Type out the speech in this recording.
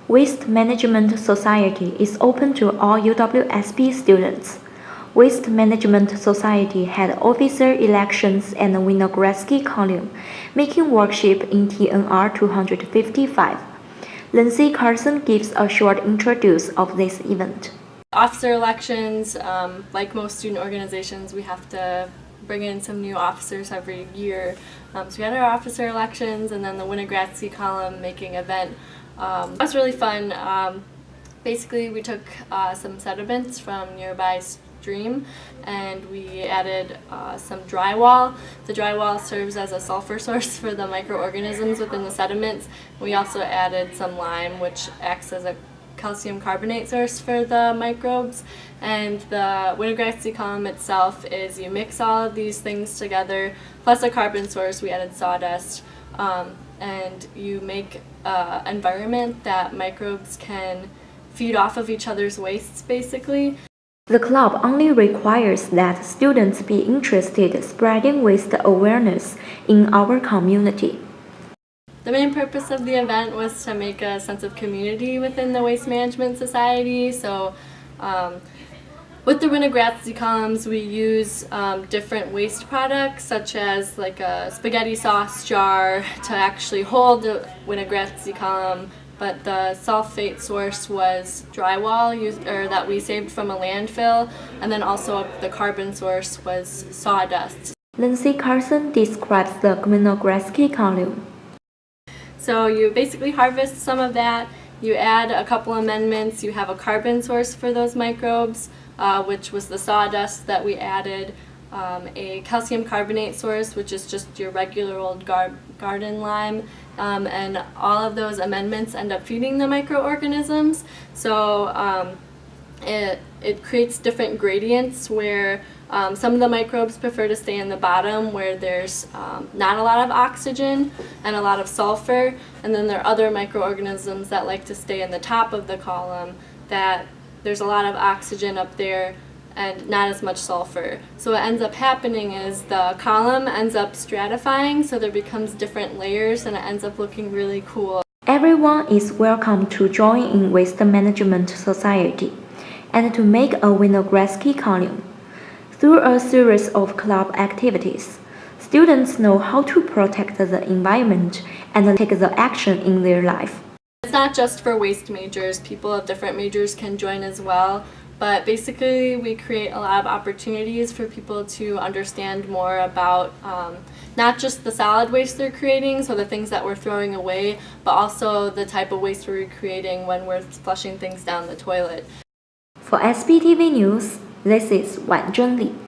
Waste Management Society is open to all UWSP students. Waste Management Society had officer elections and a Winogradzki column, making worship in TNR 255. Lindsay Carson gives a short introduce of this event. Officer elections, like most student organizations, we have to bring in some new officers every year. So we had our officer elections and then the Winogradzki column making event. That was really fun. Basically, we took some sediments from nearby stream and we added some drywall. The drywall serves as a sulfur source for the microorganisms within the sediments. We also added some lime, which acts as a calcium carbonate source for the microbes. And the Winogradzki column itself is you mix all of these things together, plus a carbon source. We added sawdust, and you make an environment that microbes can feed off of each other's wastes, basically. The club only requires that students be interested in spreading waste awareness in our community. The main purpose of the event was to make a sense of community within the Waste Management Society. So with the Winogradzki columns, we use different waste products, such as like a spaghetti sauce jar to actually hold the Winogradzki column, but the sulfate source was drywall that we saved from a landfill, and then also the carbon source was sawdust. Lindsay Carson describes the Winogradzki column. So you basically harvest some of that, you add a couple amendments, you have a carbon source for those microbes, which was the sawdust that we added, a calcium carbonate source, which is just your regular old garden lime, and all of those amendments end up feeding the microorganisms. So it creates different gradients where some of the microbes prefer to stay in the bottom where there's not a lot of oxygen and a lot of sulfur, and then there are other microorganisms that like to stay in the top of the column that there's a lot of oxygen up there and not as much sulfur. So what ends up happening is the column ends up stratifying, so there becomes different layers and it ends up looking really cool. Everyone is welcome to join in Waste Management Society and to make a Winogradzki column. Through a series of club activities, students know how to protect the environment and take the action in their life. It's not just for waste majors, people of different majors can join as well, but basically we create a lot of opportunities for people to understand more about not just the solid waste they're creating, so the things that we're throwing away, but also the type of waste we're creating when we're flushing things down the toilet. For SBTV News, this is Wanzhen Li.